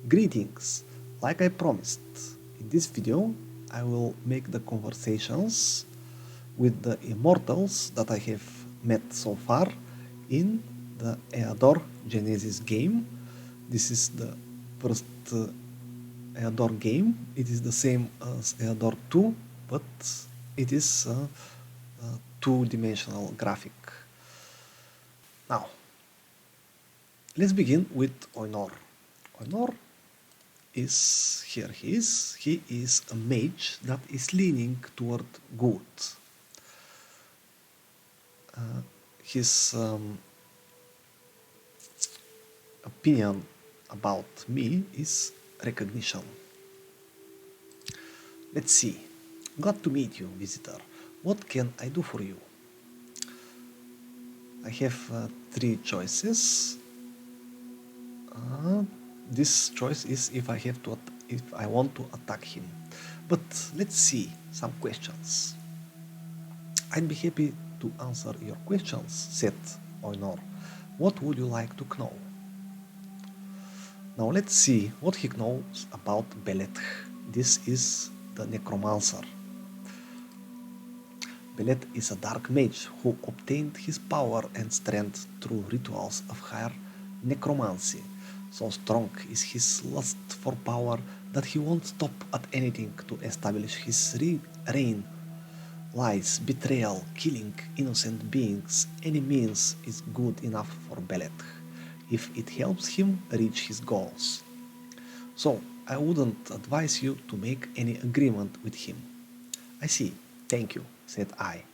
Greetings! Like I promised, in this video I will make the conversations with the Immortals that I have met so far in the Eador Genesis game. This is the first Eador game. It is the same as Eador 2, but it is a two-dimensional graphic. Now, let's begin with Eador. Eador is here. He is a mage that is leaning toward good. His opinion about me is recognition. Let's see. Glad to meet you, visitor. What can I do for you? I have three choices. This choice is if I want to attack him. But let's see some questions. I'd be happy to answer your questions, said Eador. What would you like to know? Now let's see what he knows about Beleth. This is the necromancer. Beleth is a dark mage who obtained his power and strength through rituals of higher necromancy. So strong is his lust for power that he won't stop at anything to establish his reign. Lies, betrayal, killing innocent beings, any means is good enough for Beleth, if it helps him reach his goals. So I wouldn't advise you to make any agreement with him. I see, thank you, said I.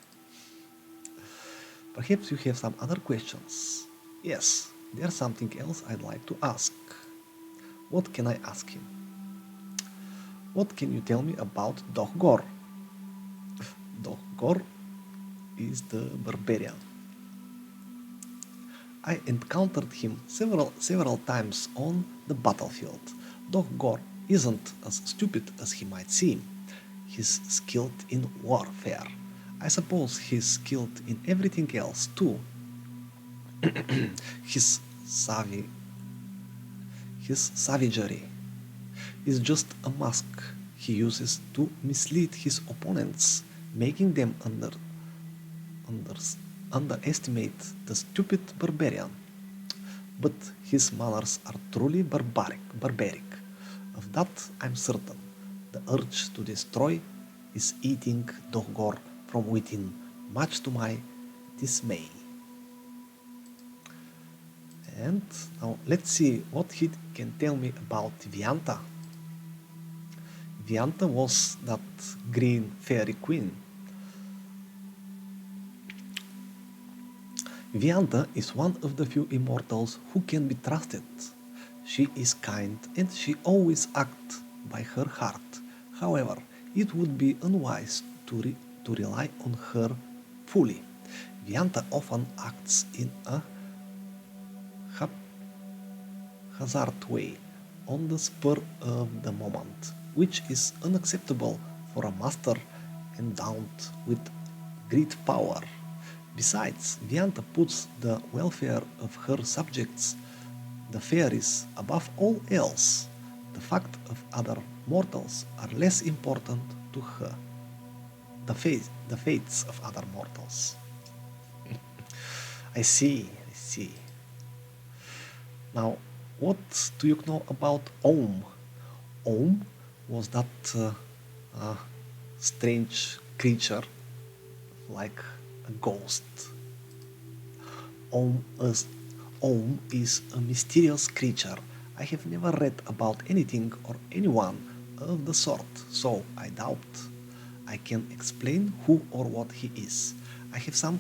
Perhaps you have some other questions. Yes, there's something else I'd like to ask. What can I ask him? What can you tell me about Dohgor? Dohgor is the barbarian. I encountered him several times on the battlefield. Dohgor isn't as stupid as he might seem. He's skilled in warfare. I suppose he's skilled in everything else too. His savagery is just a mask he uses to mislead his opponents, making them underestimate the stupid barbarian. But his manners are truly barbaric. Of that I'm certain. The urge to destroy is eating Dohgor from within, much to my dismay. And now let's see what he can tell me about Vianta. Vianta was that green fairy queen. Vianta is one of the few immortals who can be trusted. She is kind and she always acts by her heart. However, it would be unwise to rely on her fully. Vianta often acts in a haphazard way, on the spur of the moment, which is unacceptable for a master endowed with great power. Besides, Vianta puts the welfare of her subjects, the fairies, above all else. The fact of other mortals are less important to her. The fates of other mortals. I see. Now, what do you know about Om? Om was that strange creature, like a ghost. Om is a mysterious creature. I have never read about anything or anyone of the sort, so I doubt I can explain who or what he is. I have some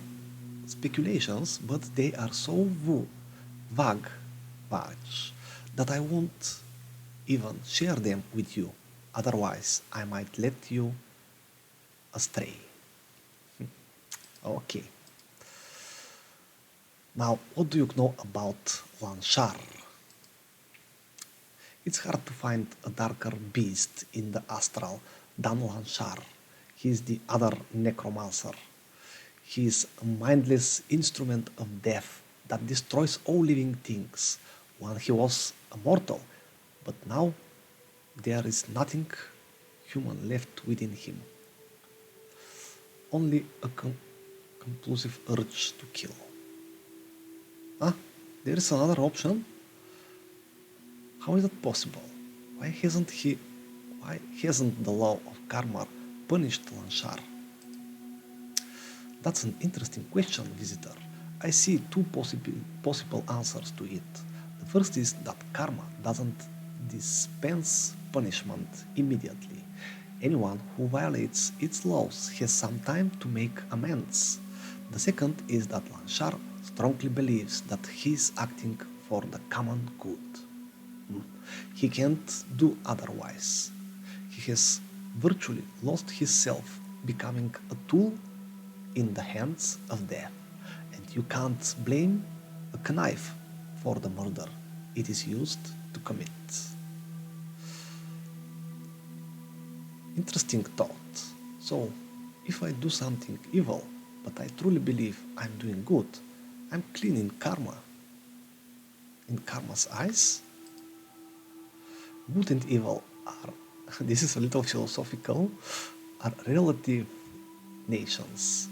speculations, but they are so vague that I won't even share them with you. Otherwise, I might let you astray. Okay. Now, what do you know about Lanshar? It's hard to find a darker beast in the astral than Lanshar. He is the other necromancer. He is a mindless instrument of death that destroys all living things. When he was a mortal, but now there is nothing human left within him. Only a compulsive urge to kill. Ah, there is another option. How is it possible? Why hasn't the law of karma punished Lanchar? That's an interesting question, visitor. I see two possible answers to it. The first is that karma doesn't dispense punishment immediately. Anyone who violates its laws has some time to make amends. The second is that Lanchar strongly believes that he is acting for the common good. He can't do otherwise. He has virtually lost himself, becoming a tool in the hands of death. And you can't blame a knife for the murder it is used to commit. Interesting thought. So, if I do something evil, but I truly believe I'm doing good, I'm clean in karma. In karma's eyes, good and evil are, this is a little philosophical, are relative nations.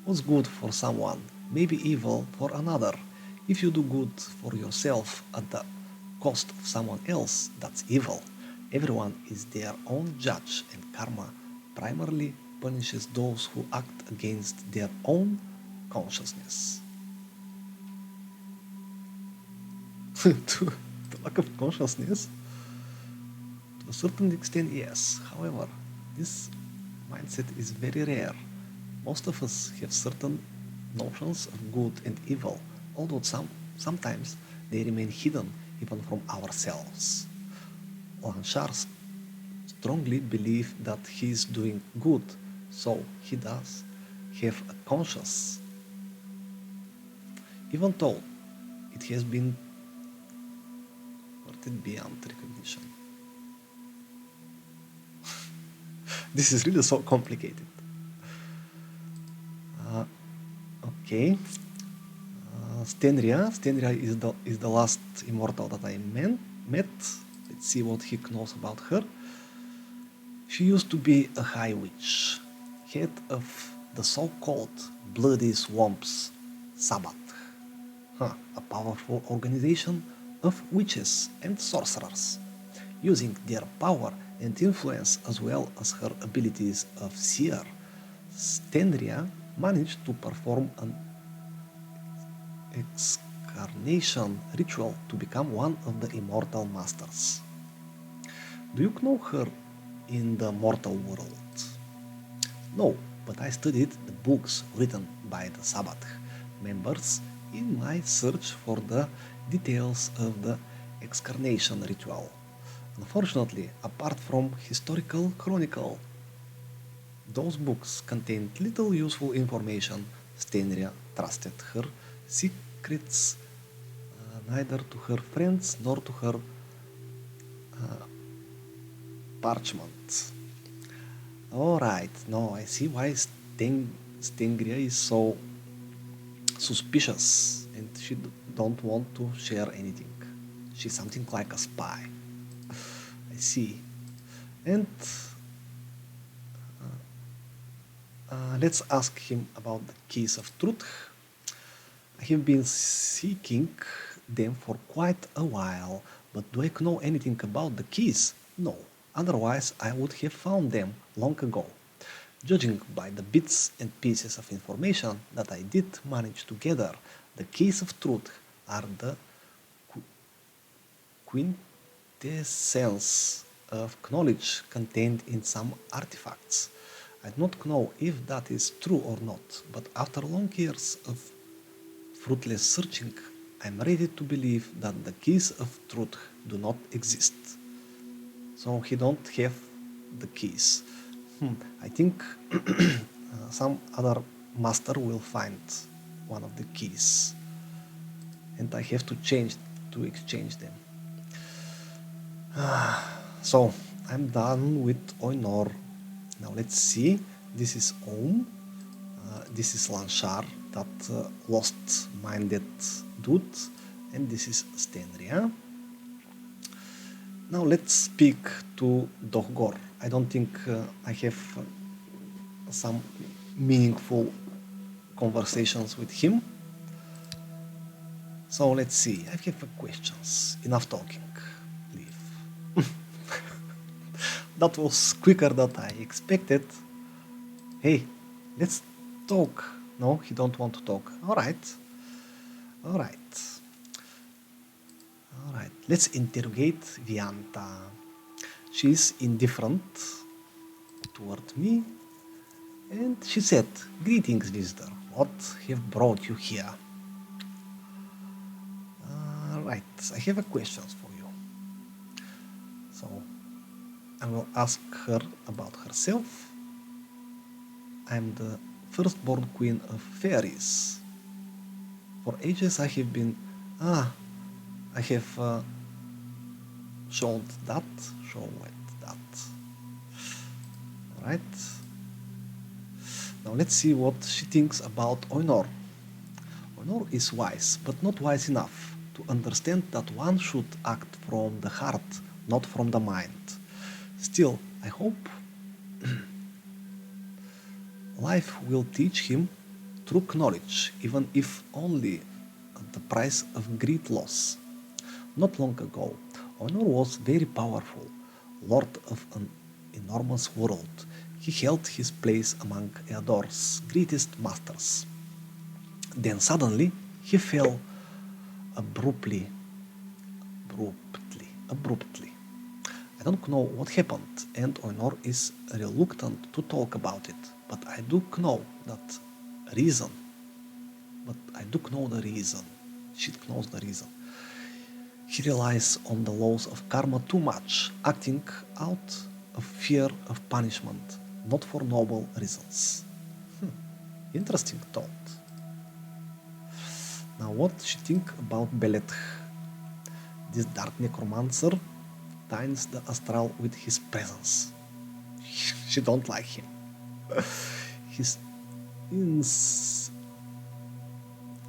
What's good for someone may be evil for another. If you do good for yourself at the cost of someone else, that's evil. Everyone is their own judge, and karma primarily punishes those who act against their own consciousness. to lack of consciousness? To a certain extent, yes. However, this mindset is very rare. Most of us have certain notions of good and evil, although sometimes they remain hidden even from ourselves. Lanchar strongly believes that he is doing good, so he does have a conscience. Even though it has been converted beyond recognition. This is really so complicated. Okay. Stenria is the last immortal that I met. Let's see what he knows about her. She used to be a high witch, head of the so-called Bloody Swamps Sabbath, a powerful organization of witches and sorcerers. Using their power and influence as well as her abilities of seer, Stenria managed to perform an excarnation ritual to become one of the immortal masters. Do you know her in the mortal world? No, but I studied the books written by the Sabbath members in my search for the details of the excarnation ritual. Unfortunately, apart from historical chronicle, those books contained little useful information. Stenria trusted her secrets neither to her friends nor to her parchment. Alright, now I see why Stenria is so suspicious and she don't want to share anything. She's something like a spy. I see. And let's ask him about the keys of truth. I have been seeking them for quite a while, but do I know anything about the keys? No, otherwise I would have found them long ago. Judging by the bits and pieces of information that I did manage to gather, the keys of truth are the quintessence of knowledge contained in some artifacts. I do not know if that is true or not, but after long years of fruitless searching, I am ready to believe that the keys of truth do not exist. So he don't have the keys. I think some other master will find one of the keys, and I have to exchange them. So I'm done with Oinor. Now let's see. This is Om. This is Lanchar, that lost-minded dude, and this is Stenria. Now let's speak to Dohgor. I don't think I have some meaningful conversations with him. So let's see. I have questions. Enough talking. Leave. That was quicker than I expected. Hey, let's talk. No, he don't want to talk. All right. All right. All right. Let's interrogate Vianta. She's indifferent toward me. And she said, "Greetings, visitor. What have brought you here?" Right, I have a question for you. So, I will ask her about herself. I'm the firstborn queen of fairies. For ages I have been... I have showed that. Alright. Now let's see what she thinks about Oinor. Oinor is wise, but not wise enough to understand that one should act from the heart, not from the mind. Still, I hope life will teach him true knowledge, even if only at the price of great loss. Not long ago, Honor was very powerful, lord of an enormous world. He held his place among Eador's greatest masters. Then suddenly he fell abruptly. I don't know what happened, and Honor is reluctant to talk about it, but I do know that reason. She knows the reason. He relies on the laws of karma too much, acting out of fear of punishment, not for noble reasons. Interesting thought. Now what she think about Beleth? This dark necromancer taints the astral with his presence. She don't like him. His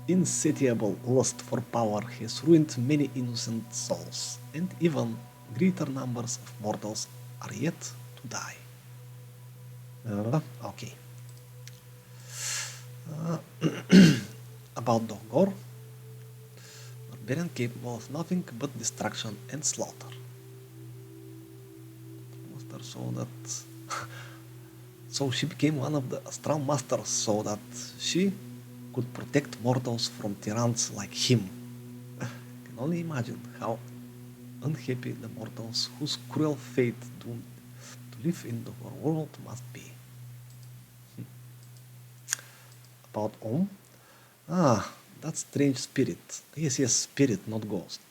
insatiable lust for power has ruined many innocent souls, and even greater numbers of mortals are yet to die. Okay. About Dogor, barbarian capable of nothing but destruction and slaughter. So she became one of the astral masters so that she could protect mortals from tyrants like him. I can only imagine how unhappy the mortals whose cruel fate doomed to live in the world must be. About Om? That strange spirit. Yes, spirit, not ghost.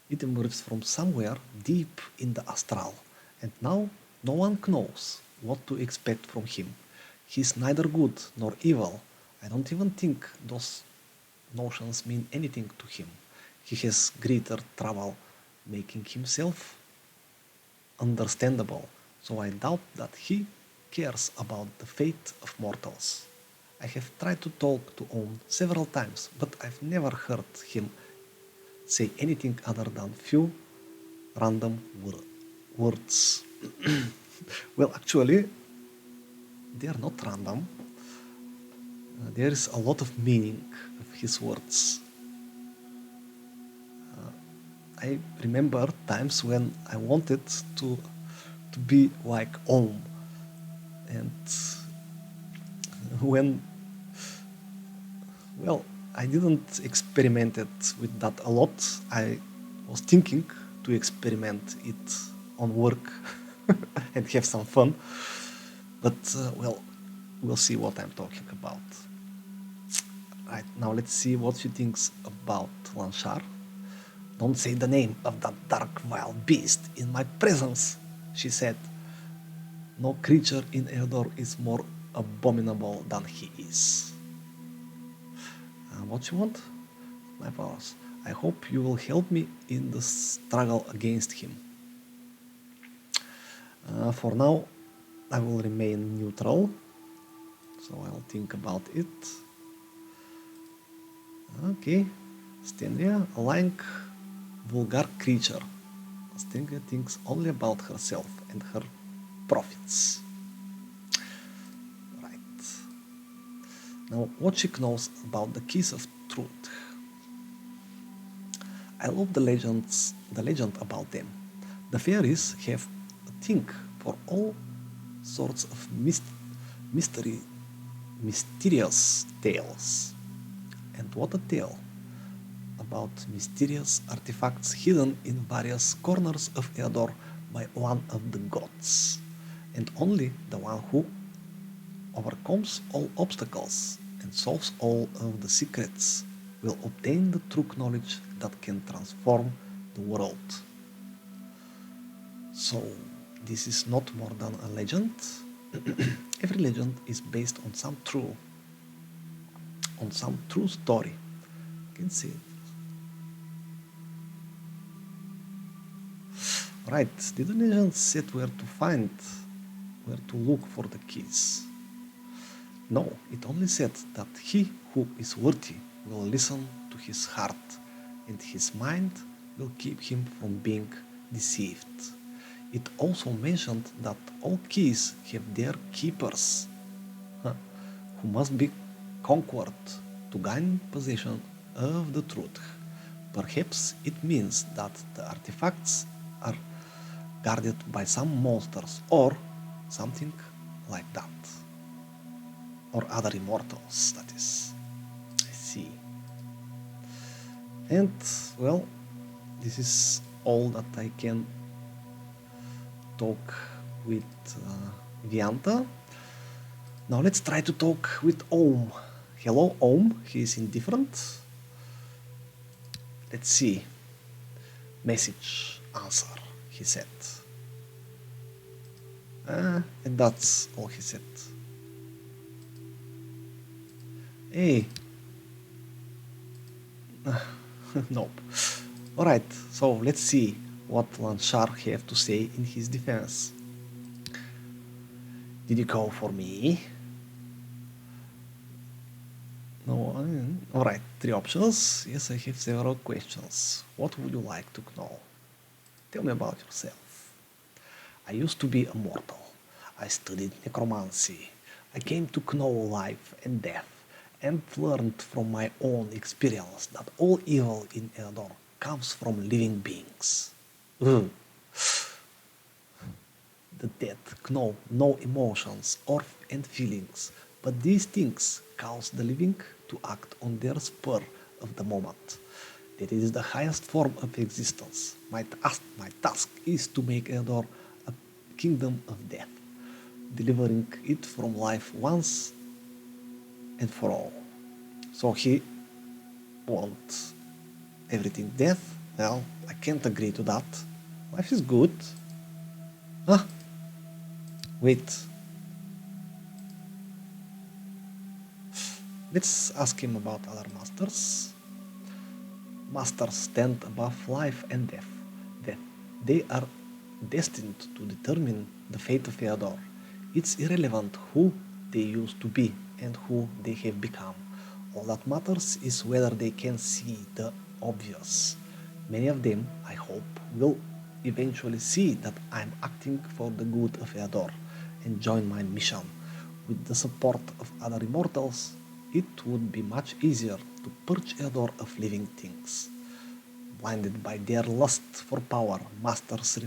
It emerged from somewhere deep in the astral, and now no one knows what to expect from him. He's neither good nor evil. I don't even think those notions mean anything to him. He has greater trouble making himself understandable, so I doubt that he cares about the fate of mortals. I have tried to talk to Om several times, but I've never heard him say anything other than few random words. Well, actually, they are not random. There is a lot of meaning of his words. I remember times when I wanted to be like Om, and when, well, I didn't experiment it with that a lot. I was thinking to experiment it on work and have some fun, but well, we'll see what I'm talking about. Right, now let's see what she thinks about Lanchar. "Don't say the name of that dark wild beast in my presence," she said. "No creature in Eador is more abominable than he is." What you want? My powers. I hope you will help me in the struggle against him. For now, I will remain neutral, so I'll think about it. Okay, Stenria, a lying, vulgar creature. Stenria thinks only about herself and her profits. Right. Now, what she knows about the keys of truth. I love the legend about them. The fairies have a thing for all sorts of mysterious tales. And what a tale about mysterious artifacts hidden in various corners of Eador by one of the gods. And only the one who overcomes all obstacles and solves all of the secrets will obtain the true knowledge that can transform the world. So, this is not more than a legend. Every legend is based on some true story. You can see it. Right, did the legend set where to look for the keys? No, it only said that he who is worthy will listen to his heart, and his mind will keep him from being deceived. It also mentioned that all keys have their keepers, who must be conquered to gain possession of the truth. Perhaps it means that the artifacts are guarded by some monsters or something like that. Or other immortals, that is. I see. And, well, this is all that I can talk with Vianta. Now let's try to talk with Ohm. Hello, Ohm. He is indifferent. Let's see. Message, answer, he said. And that's all he said. Hey. Nope. Alright, so let's see what Lanchar have to say in his defense. Did you call for me? No, alright, 3 options. Yes, I have several questions. What would you like to know? Tell me about yourself. I used to be a mortal. I studied necromancy. I came to know life and death, and learned from my own experience that all evil in Eador comes from living beings. The dead know no emotions and feelings, but these things cause the living to act on their spur of the moment. That is the highest form of existence. My task is to make Eador a kingdom of death, delivering it from life once and for all. So he wants everything death. Well, I can't agree to that. Life is good. Wait. Let's ask him about other masters. Masters stand above life and death. They are destined to determine the fate of Eador. It's irrelevant who they used to be and who they have become. All that matters is whether they can see the obvious. Many of them, I hope, will eventually see that I'm acting for the good of Eador and join my mission. With the support of other immortals, it would be much easier to purge Eador of living things. Blinded by their lust for power, masters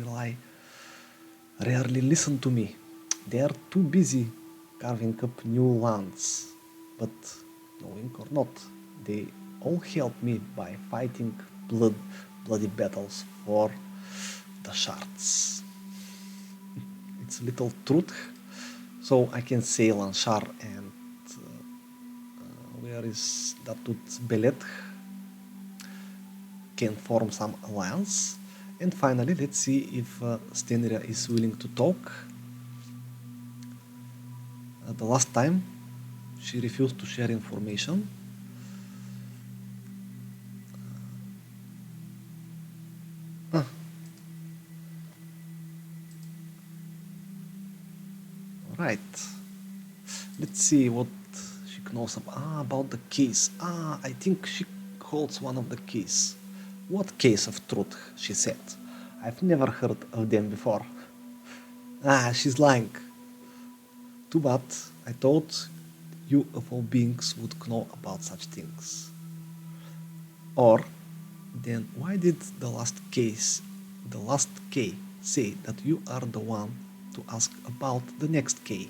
rarely listen to me. They are too busy carving up new lands. But, knowing or not, they all help me by fighting bloody battles for the shards. It's a little truth. So I can say Lanchar and where is that Belet can form some alliance. And finally, let's see if Stenria is willing to talk. The last time, she refused to share information. Right. Let's see what she knows about the keys. I think she holds one of the keys. What case of truth? She said. I've never heard of them before. Ah, she's lying. Too bad. I thought you of all beings would know about such things. Or then why did the last K say that you are the one to ask about the next K?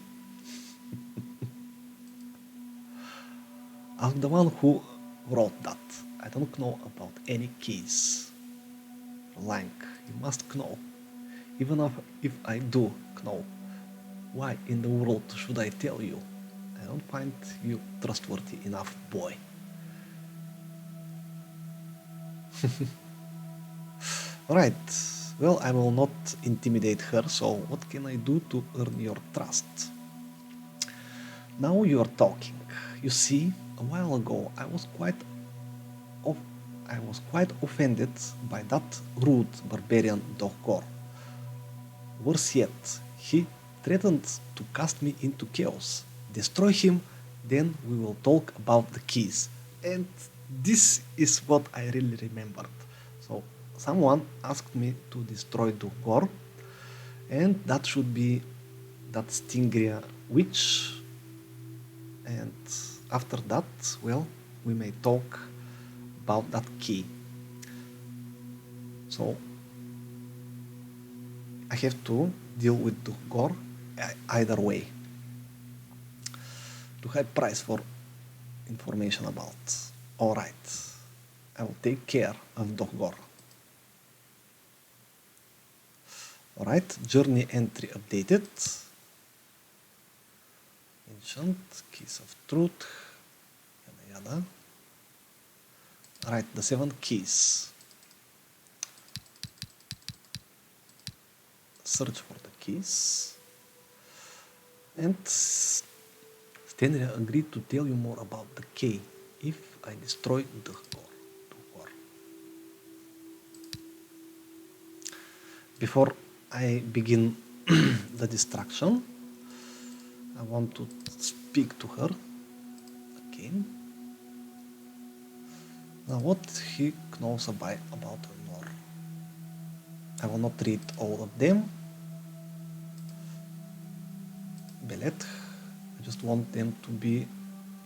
I'm the one who wrote that. I don't know about any keys. Lang, you must know. Even if I do know, why in the world should I tell you? I don't find you trustworthy enough, boy. Alright, well, I will not intimidate her, so what can I do to earn your trust? Now you are talking. You see, a while ago I was quite offended by that rude barbarian Dohgor. Worse yet, he threatened to cast me into chaos. Destroy him, then we will talk about the keys. And this is what I really remembered. So someone asked me to destroy Dohgor, and that should be that Stingria witch. And after that, well, we may talk about that key. So I have to deal with Dohgor either way. Too high price for information about. Alright, I will take care of Dohgor. Alright, journey entry updated. Ancient, keys of truth, yada yada. Alright, the 7 keys. Search for the keys. And Stenria agreed to tell you more about the key if I destroy the core. Before I begin the destruction, I want to speak to her again. Now what he knows about Eador. I will not read all of them. Belet, I just want them to be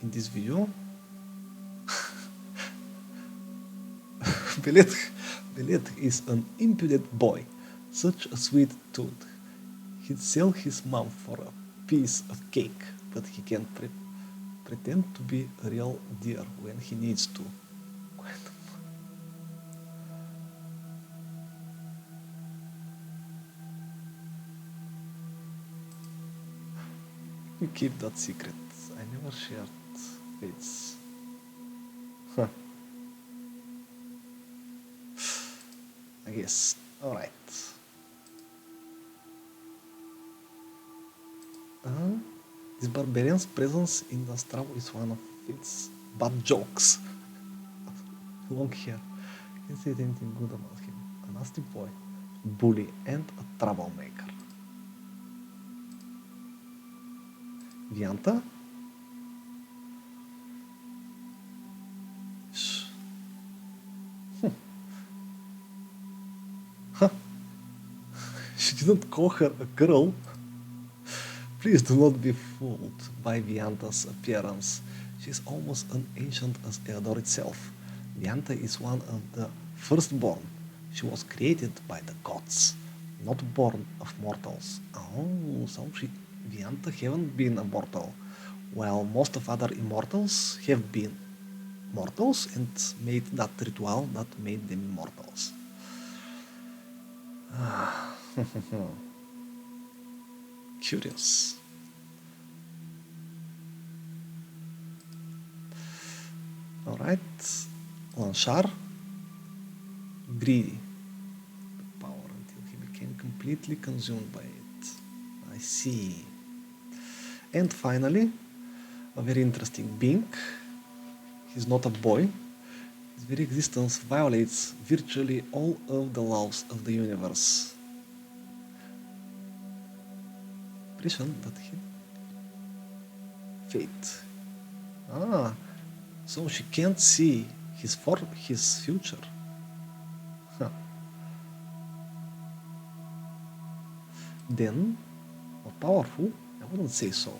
in this video. Belet is an impudent boy, such a sweet tooth. He'd sell his mom for a piece of cake, but he can pretend to be a real dear when he needs to. You keep that secret. I never shared fates. Huh. I guess. Alright. This barbarian's presence in the straw is one of its bad jokes. Long hair. Can't say anything good about him. A nasty boy, bully, and a troublemaker. Vianta? Shh. Huh. She didn't call her a girl. Please do not be fooled by Vianta's appearance. She is almost as ancient as Eador itself. Vianta is one of the firstborn. She was created by the gods, not born of mortals. Oh, so Vianta haven't been a mortal, while most of other immortals have been mortals and made that ritual that made them immortals. Curious. Alright, Lanchar, greedy, the power until he became completely consumed by it. I see. And finally, a very interesting being. He's not a boy. His very existence violates virtually all of the laws of the universe. Impression that he... Fate. Ah, so she can't see his future. Huh. then more powerful? I wouldn't say so.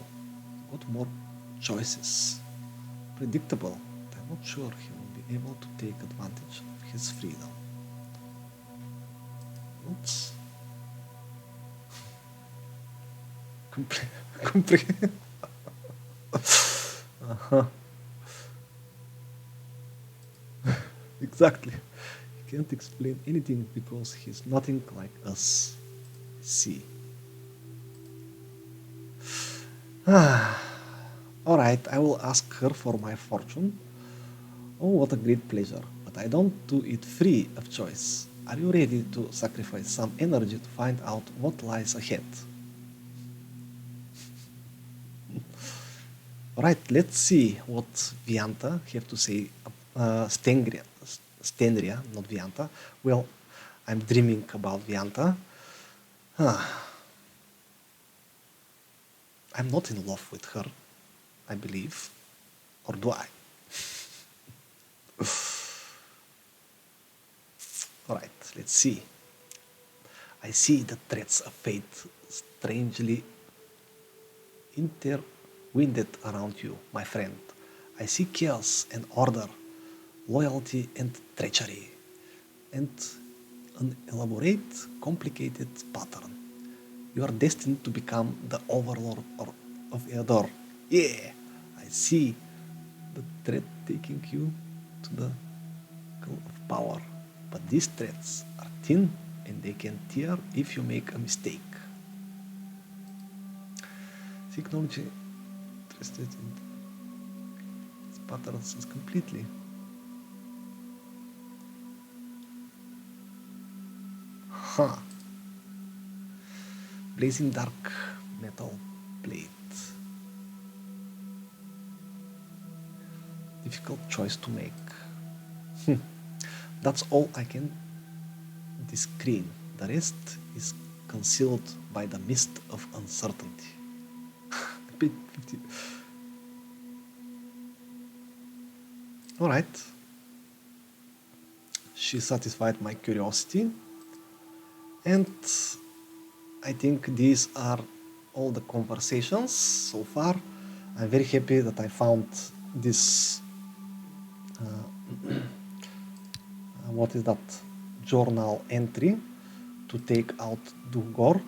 Got more choices. Predictable. I'm not sure he will be able to take advantage of his freedom. Oops. Uh-huh. Exactly. He can't explain anything because he's nothing like us. See. Alright, I will ask her for my fortune. Oh, what a great pleasure. But I don't do it free of choice. Are you ready to sacrifice some energy to find out what lies ahead? Alright, let's see what Vianta have to say. Stenria, not Vianta. Well, I'm dreaming about Vianta. I'm not in love with her, I believe. Or do I? Alright, let's see. I see the threads of fate strangely intertwined around you, my friend. I see chaos and order, loyalty and treachery, and an elaborate, complicated pattern. You are destined to become the overlord of Eador. Yeah, I see the thread taking you to the goal of power. But these threads are thin and they can tear if you make a mistake. Technology interested in its patterns is completely. Huh. Blazing dark metal plate. Difficult choice to make. That's all I can discern. The rest is concealed by the mist of uncertainty. Alright. She satisfied my curiosity. And I think these are all the conversations so far. I'm very happy that I found this what is that journal entry to take out Dungor.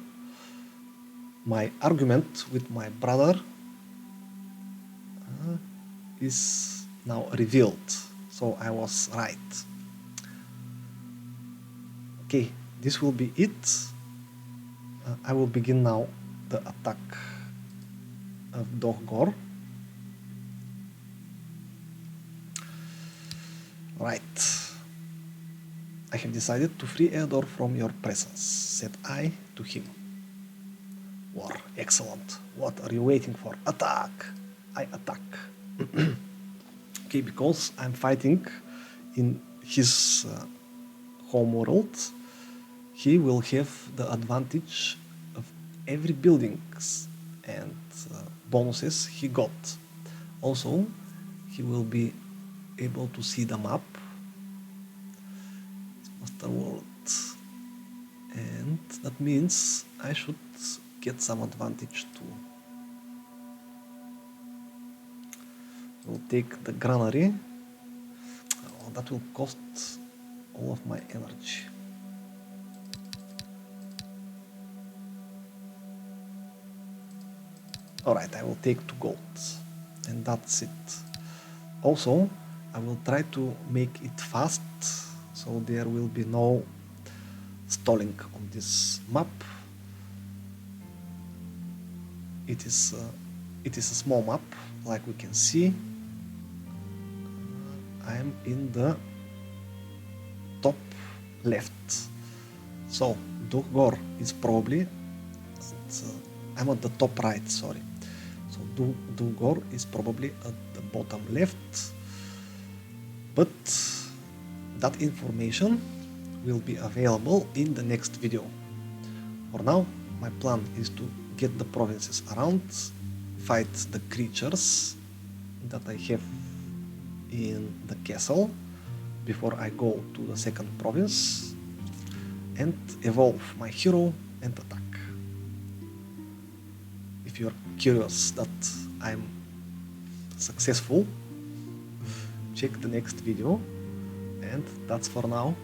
My argument with my brother is now revealed, so I was right. Okay, this will be it. I will begin now the attack of Dungor. Right. I have decided to free Eador from your presence, said I to him. War, excellent. What are you waiting for? Attack! I attack. Okay, because I'm fighting in his home world, he will have the advantage of every buildings and bonuses he got. Also, he will be able to see the map, Master World, and that means I should get some advantage too. We'll take the granary. Oh, that will cost all of my energy. Alright, I will take 2 gold, and that's it. Also, I will try to make it fast, so there will be no stalling on this map. It is a small map, like we can see. I am in the top left. So Dungor is probably, I'm at the top right, sorry. So Dungor is probably at the bottom left, but that information will be available in the next video. For now, my plan is to get the provinces around, fight the creatures that I have in the castle before I go to the second province, and evolve my hero and attack. if you're curious that I'm successful, check the next video, and that's for now.